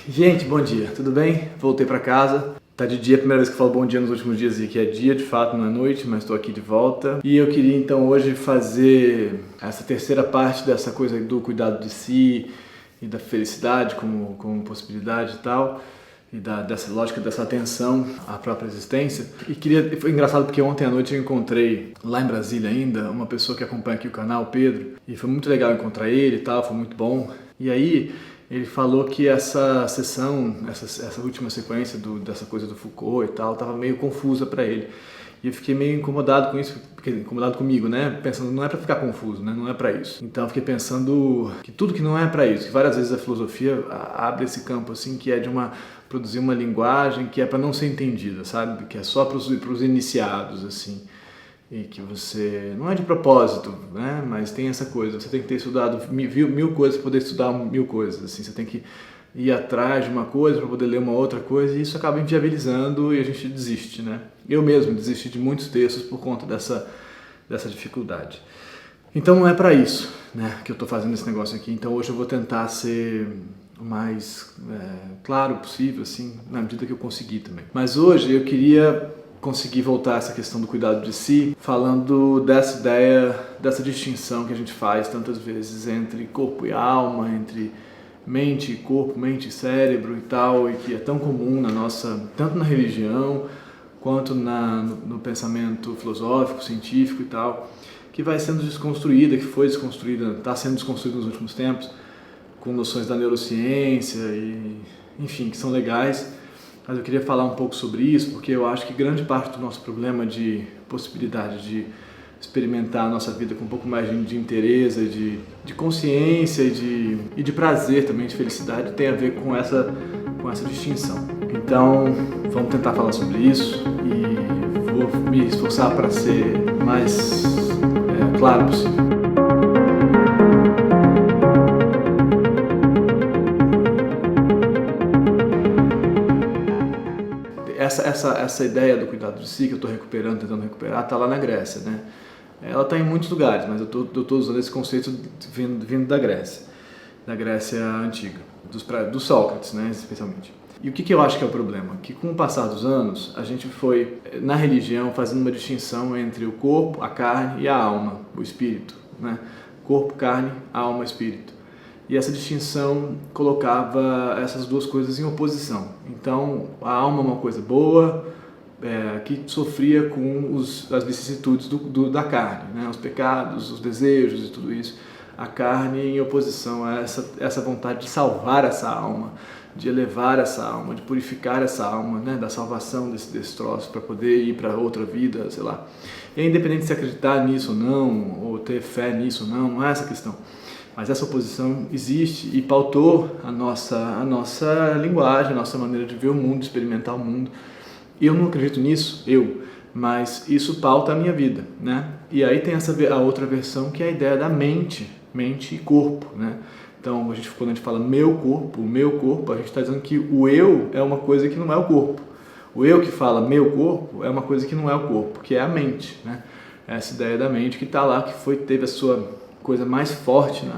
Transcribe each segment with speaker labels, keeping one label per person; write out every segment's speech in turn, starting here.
Speaker 1: Gente, bom dia, tudo bem? Voltei pra casa. Tá de dia, primeira vez que eu falo bom dia nos últimos dias e que é dia, de fato não é noite, mas estou aqui de volta. E eu queria então hoje fazer essa terceira parte dessa coisa do cuidado de si e da felicidade como possibilidade e tal, e dessa lógica dessa atenção à própria existência. Foi engraçado porque ontem à noite eu encontrei, lá em Brasília ainda, uma pessoa que acompanha aqui o canal, o Pedro, e foi muito legal encontrar ele e tal, foi muito bom. E aí ele falou que essa sessão, essa última sequência dessa coisa do Foucault e tal, estava meio confusa para ele. E eu fiquei meio incomodado com isso, incomodado comigo, né? Pensando, não é para ficar confuso, né? Não é para isso. Então eu fiquei pensando que tudo que não é para isso, que várias vezes a filosofia abre esse campo assim, que é de produzir uma linguagem que é para não ser entendida, sabe? Que é só para os iniciados, assim. E que você, não é de propósito, né? Mas tem essa coisa, você tem que ter estudado mil coisas para poder estudar mil coisas, assim, você tem que ir atrás de uma coisa para poder ler uma outra coisa, e isso acaba inviabilizando e a gente desiste, né? Eu mesmo desisti de muitos textos por conta dessa dificuldade. Então não é para isso, né, que eu estou fazendo esse negócio aqui. Então hoje eu vou tentar ser o mais claro possível, assim, na medida que eu conseguir também. Mas hoje eu queria conseguir voltar a essa questão do cuidado de si, falando dessa ideia, dessa distinção que a gente faz tantas vezes entre corpo e alma, entre mente e corpo, mente e cérebro e tal, e que é tão comum tanto na religião quanto no pensamento filosófico, científico e tal, que vai sendo desconstruída, que foi desconstruída, está sendo desconstruída nos últimos tempos, com noções da neurociência e, enfim, que são legais. Mas eu queria falar um pouco sobre isso, porque eu acho que grande parte do nosso problema de possibilidade de experimentar a nossa vida com um pouco mais de interesse, de consciência e de prazer também, de felicidade, tem a ver com essa distinção. Então, vamos tentar falar sobre isso e vou me esforçar para ser o mais claro possível. Essa ideia do cuidado de si que eu estou tentando recuperar, está lá na Grécia, né? Ela está em muitos lugares, mas eu estou usando esse conceito vindo da Grécia antiga, do Sócrates, né, especialmente. E o que eu acho que é o problema? Que com o passar dos anos, a gente foi, na religião, fazendo uma distinção entre o corpo, a carne e a alma, o espírito, né? Corpo, carne, alma, espírito. E essa distinção colocava essas duas coisas em oposição. Então, a alma é uma coisa boa, que sofria com as vicissitudes da carne, né? Os pecados, os desejos e tudo isso. A carne em oposição a essa vontade de salvar essa alma, de elevar essa alma, de purificar essa alma, né? Da salvação desse troço para poder ir para outra vida, sei lá. E independente de se acreditar nisso ou não, ou ter fé nisso ou não é essa a questão. Mas essa oposição existe e pautou a nossa linguagem, a nossa maneira de ver o mundo, de experimentar o mundo. Eu não acredito nisso, mas isso pauta a minha vida, né? E aí tem a outra versão, que é a ideia da mente e corpo, né? Então, quando a gente fala meu corpo, a gente está dizendo que o eu é uma coisa que não é o corpo. O eu que fala meu corpo é uma coisa que não é o corpo, que é a mente, né? Essa ideia da mente que está lá, que teve a sua coisa mais forte,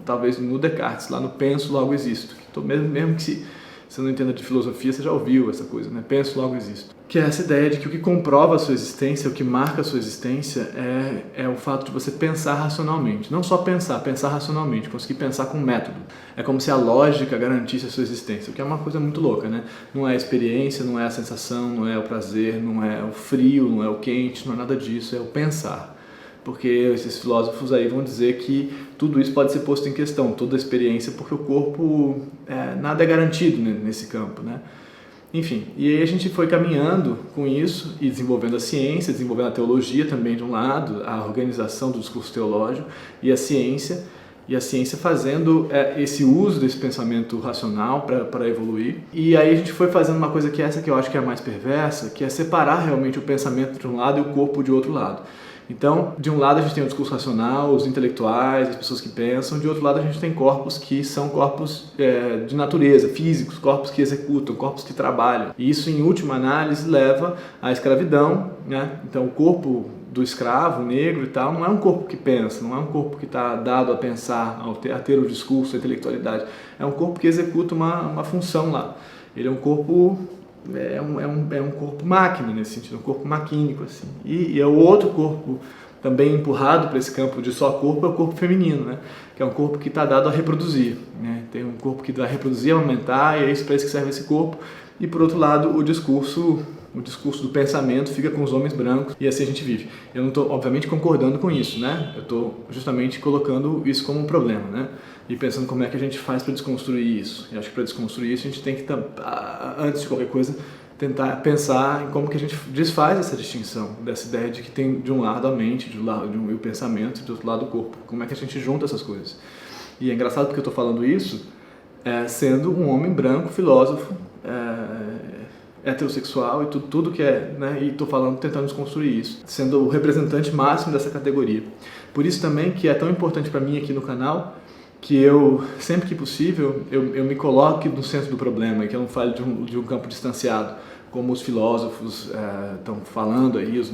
Speaker 1: talvez no Descartes, lá no penso, logo existo. Mesmo que você não entenda de filosofia, você já ouviu essa coisa, né? Penso, logo existo. Que é essa ideia de que o que comprova a sua existência, o que marca a sua existência é o fato de você pensar racionalmente. Não só pensar racionalmente, conseguir pensar com método. É como se a lógica garantisse a sua existência, o que é uma coisa muito louca, né? Não é a experiência, não é a sensação, não é o prazer, não é o frio, não é o quente, não é nada disso, é o pensar. Porque esses filósofos aí vão dizer que tudo isso pode ser posto em questão, toda a experiência, porque o corpo, nada é garantido nesse campo, né? Enfim, e aí a gente foi caminhando com isso e desenvolvendo a ciência, desenvolvendo a teologia também de um lado, a organização do discurso teológico e a ciência fazendo esse uso desse pensamento racional para evoluir. E aí a gente foi fazendo uma coisa que eu acho que é a mais perversa, que é separar realmente o pensamento de um lado e o corpo de outro lado. Então, de um lado a gente tem o discurso racional, os intelectuais, as pessoas que pensam, de outro lado a gente tem corpos que são corpos de natureza, físicos, corpos que executam, corpos que trabalham. E isso, em última análise, leva à escravidão, né? Então, o corpo do escravo negro e tal, não é um corpo que pensa, não é um corpo que está dado a pensar, a ter o discurso, a intelectualidade. É um corpo que executa uma função lá. Ele é um corpo, é um corpo máquina nesse sentido, um corpo maquínico, assim. E é o outro corpo também empurrado para esse campo de só corpo, é o corpo feminino, né? Que é um corpo que está dado a reproduzir, né? Tem um corpo que vai reproduzir, aumentar, e é isso para isso que serve esse corpo. E por outro lado, o discurso do pensamento fica com os homens brancos e assim a gente vive. Eu não estou, obviamente, concordando com isso, né? Eu estou justamente colocando isso como um problema, né? E pensando como é que a gente faz para desconstruir isso. E acho que para desconstruir isso a gente tem que, antes de qualquer coisa, tentar pensar em como que a gente desfaz essa distinção, dessa ideia de que tem de um lado a mente, o pensamento, e do outro lado o corpo. Como é que a gente junta essas coisas? E é engraçado porque eu estou falando isso sendo um homem branco, filósofo, heterossexual e tudo que é, né? E estou tentando desconstruir isso, sendo o representante máximo dessa categoria. Por isso também que é tão importante para mim aqui no canal que eu, sempre que possível, eu me coloque no centro do problema e que eu não fale de um campo distanciado, como os filósofos estão falando aí, os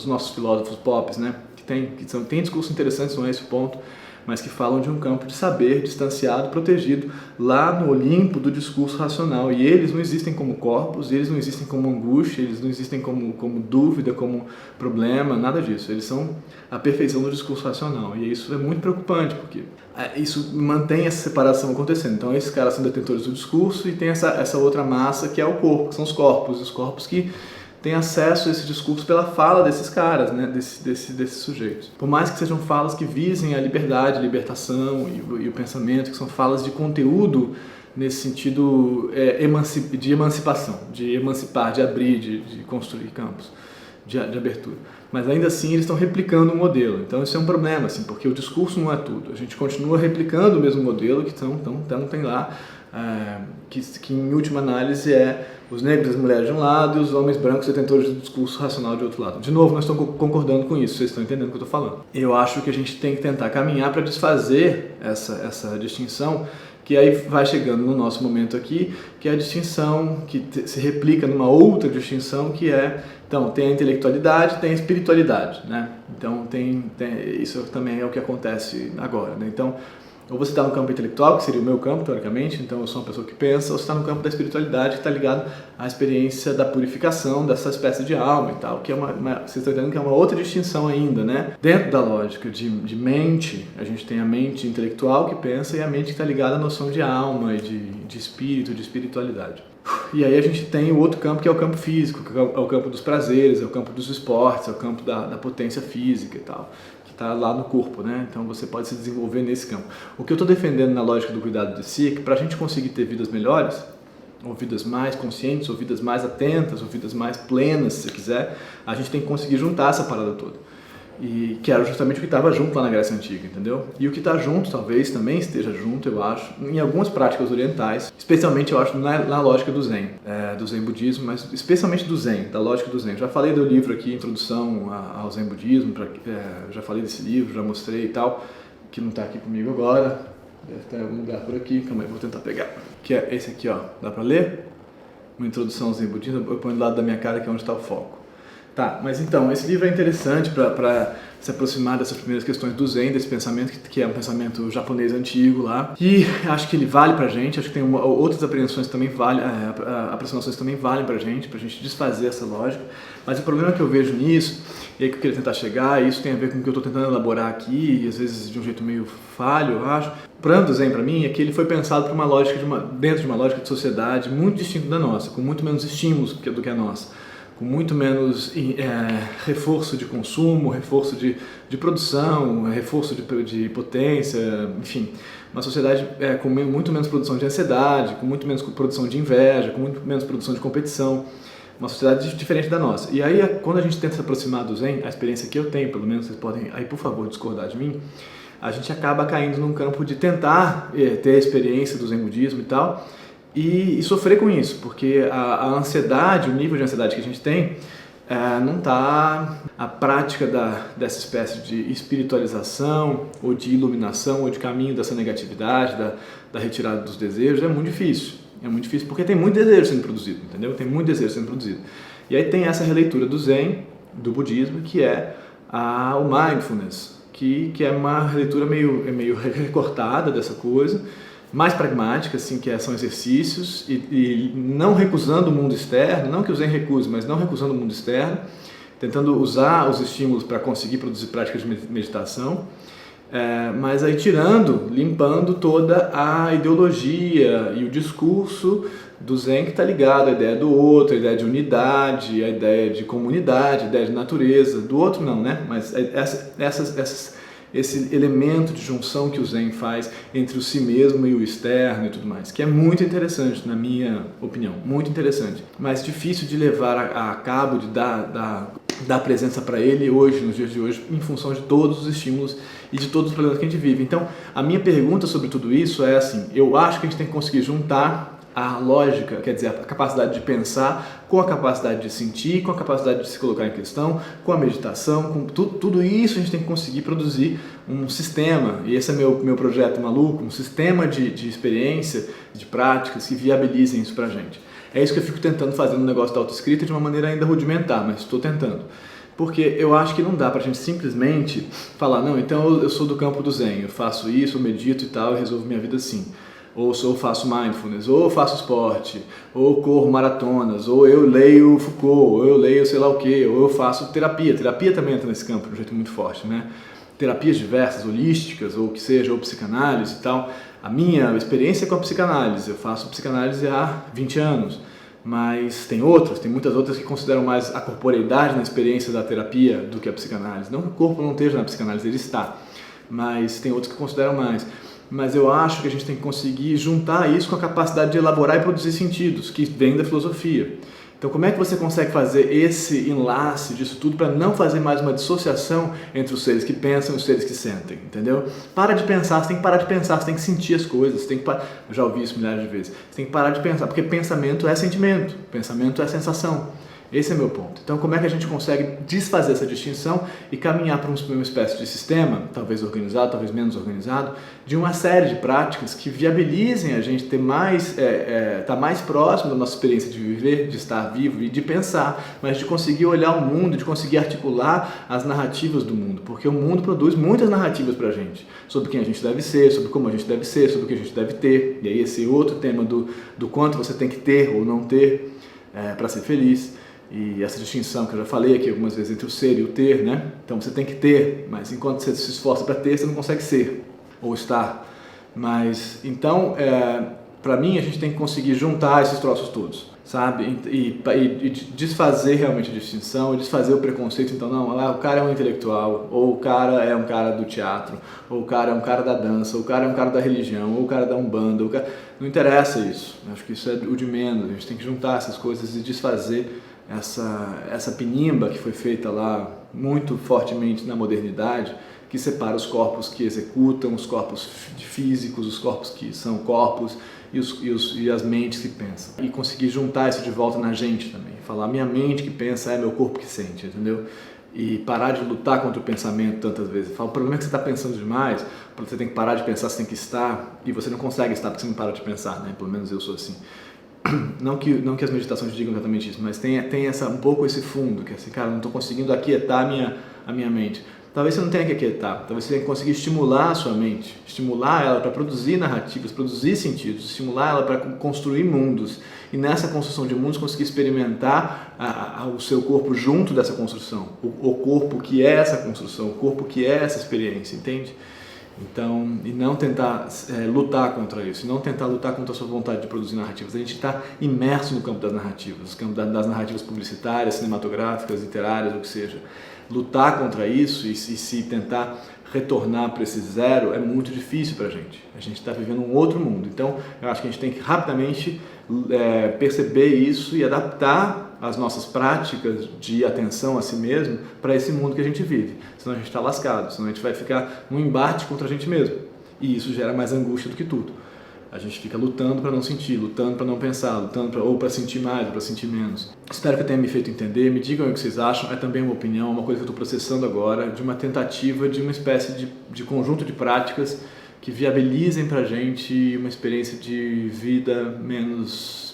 Speaker 1: nossos filósofos pop, né? Tem discursos interessantes, não é esse o ponto, mas que falam de um campo de saber distanciado, protegido, lá no Olimpo do discurso racional. E eles não existem como corpos, eles não existem como angústia, eles não existem como dúvida, como problema, nada disso. Eles são a perfeição do discurso racional. E isso é muito preocupante, porque isso mantém essa separação acontecendo. Então esses caras são detentores do discurso e tem essa outra massa que é o corpo, que são os corpos que tem acesso a esse discurso pela fala desses caras, né, desses sujeitos. Por mais que sejam falas que visem a liberdade, a libertação e o pensamento, que são falas de conteúdo nesse sentido de emancipação, de emancipar, de abrir, de construir campos, de abertura. Mas ainda assim eles estão replicando um modelo. Então isso é um problema, assim, porque o discurso não é tudo. A gente continua replicando o mesmo modelo que tem lá, que em última análise é os negros e as mulheres de um lado e os homens brancos detentores do discurso racional de outro lado. De novo, nós estamos concordando com isso, vocês estão entendendo o que eu estou falando. Eu acho que a gente tem que tentar caminhar para desfazer essa distinção, que aí vai chegando no nosso momento aqui, que é a distinção que se replica numa outra distinção, que então, tem a intelectualidade, tem a espiritualidade, né? Então, isso também é o que acontece agora, né? Então, ou você está no campo intelectual, que seria o meu campo, teoricamente, então eu sou uma pessoa que pensa, ou você está no campo da espiritualidade, que está ligado à experiência da purificação dessa espécie de alma e tal, que é vocês estão entendendo que é uma outra distinção ainda, né? Dentro da lógica de mente, a gente tem a mente intelectual que pensa e a mente que está ligada à noção de alma e de espírito, de espiritualidade. E aí a gente tem o outro campo, que é o campo físico, que é o campo dos prazeres, é o campo dos esportes, é o campo da potência física e tal, que está lá no corpo, né? Então você pode se desenvolver nesse campo. O que eu estou defendendo na lógica do cuidado de si é que para a gente conseguir ter vidas melhores, ou vidas mais conscientes, ou vidas mais atentas, ou vidas mais plenas, se você quiser, a gente tem que conseguir juntar essa parada toda. E que era justamente o que estava junto lá na Grécia Antiga, entendeu? E o que está junto, talvez, também esteja junto, eu acho, em algumas práticas orientais, especialmente, eu acho, na lógica do Zen budismo, mas especialmente do Zen, da lógica do Zen. Já falei do livro aqui, Introdução ao Zen budismo, já falei desse livro, já mostrei e tal, que não está aqui comigo agora, deve estar em algum lugar por aqui, calma aí, vou tentar pegar. Que é esse aqui, ó, dá para ler? Uma Introdução ao Zen budismo, eu ponho do lado da minha cara, que é onde está o foco. Tá, mas então, esse livro é interessante para se aproximar dessas primeiras questões do Zen, desse pensamento que é um pensamento japonês antigo lá. E acho que ele vale pra gente, acho que tem outras apreensões também aproximações também valem pra gente desfazer essa lógica. Mas o problema que eu vejo nisso, e aí que eu queria tentar chegar, e isso tem a ver com o que eu estou tentando elaborar aqui, e às vezes de um jeito meio falho, eu acho. O problema do Zen para mim é que ele foi pensado por dentro de uma lógica de sociedade muito distinta da nossa, com muito menos estímulos do que a nossa, com muito menos reforço de consumo, reforço de produção, reforço de potência, enfim, uma sociedade com muito menos produção de ansiedade, com muito menos produção de inveja, com muito menos produção de competição, uma sociedade diferente da nossa. E aí, quando a gente tenta se aproximar do Zen, a experiência que eu tenho, pelo menos, vocês podem, aí por favor, discordar de mim, a gente acaba caindo num campo de tentar ter a experiência do Zen budismo e tal, e sofrer com isso, porque a ansiedade, o nível de ansiedade que a gente tem, não está... A prática dessa espécie de espiritualização, ou de iluminação, ou de caminho dessa negatividade, da retirada dos desejos, é muito difícil. É muito difícil porque tem muito desejo sendo produzido, entendeu? Tem muito desejo sendo produzido. E aí tem essa releitura do Zen, do budismo, que é o mindfulness, que é uma leitura meio recortada dessa coisa, mais pragmática, assim, que são exercícios e não recusando o mundo externo, não que o Zen recuse, mas não recusando o mundo externo, tentando usar os estímulos para conseguir produzir práticas de meditação, mas aí limpando toda a ideologia e o discurso do Zen que está ligado à ideia do outro, à ideia de unidade, à ideia de comunidade, à ideia de natureza. Do outro não, né? Mas esse elemento de junção que o Zen faz entre o si mesmo e o externo e tudo mais, que é muito interessante, na minha opinião, muito interessante, mas difícil de levar a cabo, de dar presença para ele hoje, nos dias de hoje, em função de todos os estímulos e de todos os problemas que a gente vive. Então, a minha pergunta sobre tudo isso é assim, eu acho que a gente tem que conseguir juntar a lógica, quer dizer, a capacidade de pensar com a capacidade de sentir, com a capacidade de se colocar em questão, com a meditação, com tudo isso a gente tem que conseguir produzir um sistema, e esse é meu projeto maluco, um sistema de experiência, de práticas que viabilizem isso pra gente. É isso que eu fico tentando fazer no negócio da autoescrita de uma maneira ainda rudimentar, mas estou tentando. Porque eu acho que não dá pra gente simplesmente falar, não, então eu sou do campo do Zen, eu faço isso, eu medito e tal, e resolvo minha vida assim. Ou eu faço mindfulness, ou eu faço esporte, ou eu corro maratonas, ou eu leio Foucault, ou eu leio sei lá o que, ou eu faço terapia. Terapia também entra nesse campo de um jeito muito forte, né? Terapias diversas, holísticas, ou o que seja, ou psicanálise e tal. A minha experiência é com a psicanálise, eu faço psicanálise há 20 anos, mas tem muitas outras que consideram mais a corporeidade na experiência da terapia do que a psicanálise. Não que o corpo não esteja na psicanálise, ele está, mas tem outros que consideram mais. Mas eu acho que a gente tem que conseguir juntar isso com a capacidade de elaborar e produzir sentidos, que vem da filosofia. Então, como é que você consegue fazer esse enlace disso tudo para não fazer mais uma dissociação entre os seres que pensam e os seres que sentem, entendeu? Para de pensar, você tem que parar de pensar, você tem que sentir as coisas, você tem que eu já ouvi isso milhares de vezes, você tem que parar de pensar, porque pensamento é sentimento, pensamento é sensação. Esse é meu ponto. Então, como é que a gente consegue desfazer essa distinção e caminhar para uma espécie de sistema, talvez organizado, talvez menos organizado, de uma série de práticas que viabilizem a gente ter estar mais próximo da nossa experiência de viver, de estar vivo e de pensar, mas de conseguir olhar o mundo, de conseguir articular as narrativas do mundo, porque o mundo produz muitas narrativas para a gente, sobre quem a gente deve ser, sobre como a gente deve ser, sobre o que a gente deve ter, e aí esse outro tema do quanto você tem que ter ou não ter para ser feliz. E essa distinção que eu já falei aqui algumas vezes entre o ser e o ter, né? Então você tem que ter, mas enquanto você se esforça para ter, você não consegue ser ou estar. Mas então, para mim, a gente tem que conseguir juntar esses troços todos, sabe? E desfazer realmente a distinção, desfazer o preconceito. Então, não, o cara é um intelectual, ou o cara é um cara do teatro, ou o cara é um cara da dança, ou o cara é um cara da religião, ou o cara da Umbanda. Não interessa isso. Acho que isso é o de menos. A gente tem que juntar essas coisas e desfazer essa pinimba que foi feita lá muito fortemente na modernidade, que separa os corpos que executam, os corpos físicos, os corpos que são corpos e as mentes que pensam. E conseguir juntar isso de volta na gente também. Falar, minha mente que pensa é meu corpo que sente, entendeu? E parar de lutar contra o pensamento tantas vezes. Fala, o problema é que você está pensando demais, você tem que parar de pensar, você tem que estar, e você não consegue estar porque você não para de pensar, né? Pelo menos eu sou assim. Não que as meditações digam exatamente isso, mas tem um pouco esse fundo, que é assim, cara, não estou conseguindo aquietar a minha mente. Talvez você não tenha que aquietar, talvez você tenha que conseguir estimular a sua mente, estimular ela para produzir narrativas, produzir sentidos, estimular ela para construir mundos, e nessa construção de mundos conseguir experimentar o seu corpo junto dessa construção, o corpo que é essa construção, o corpo que é essa experiência, entende? Então, e não tentar lutar contra isso, e não tentar lutar contra a sua vontade de produzir narrativas. A gente está imerso no campo das narrativas, no campo das narrativas publicitárias, cinematográficas, literárias, o que seja. Lutar contra isso e se tentar retornar para esse zero é muito difícil para a gente. A gente está vivendo um outro mundo. Então, eu acho que a gente tem que rapidamente perceber isso e adaptar as nossas práticas de atenção a si mesmo para esse mundo que a gente vive. Senão a gente está lascado, senão a gente vai ficar num embate contra a gente mesmo. E isso gera mais angústia do que tudo. A gente fica lutando para não sentir, lutando para não pensar, lutando ou para sentir mais ou para sentir menos. Espero que eu tenha me feito entender, me digam o que vocês acham, é também uma opinião, uma coisa que eu estou processando agora, de uma tentativa de uma espécie de conjunto de práticas que viabilizem pra gente uma experiência de vida menos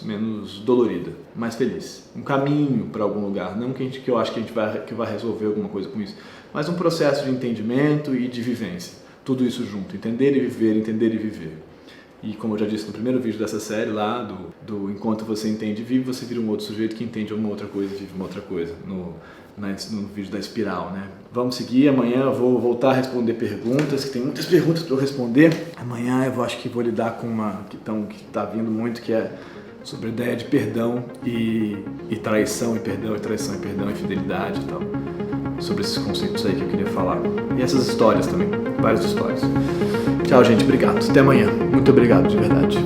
Speaker 1: dolorida, mais feliz. Um caminho para algum lugar, não que eu acho que a gente vai resolver alguma coisa com isso, mas um processo de entendimento e de vivência. Tudo isso junto, entender e viver. E como eu já disse no primeiro vídeo dessa série lá, do enquanto você entende e vive, você vira um outro sujeito que entende uma outra coisa e vive uma outra coisa, no vídeo da espiral, né? Vamos seguir, amanhã eu vou voltar a responder perguntas, que tem muitas perguntas para eu responder. Amanhã eu acho que vou lidar com uma que está vindo muito, que é sobre a ideia de perdão e traição, e traição, e perdão e fidelidade e tal. Sobre esses conceitos aí que eu queria falar. E essas histórias também, várias histórias. Tchau, gente, obrigado. Até amanhã. Muito obrigado, de verdade.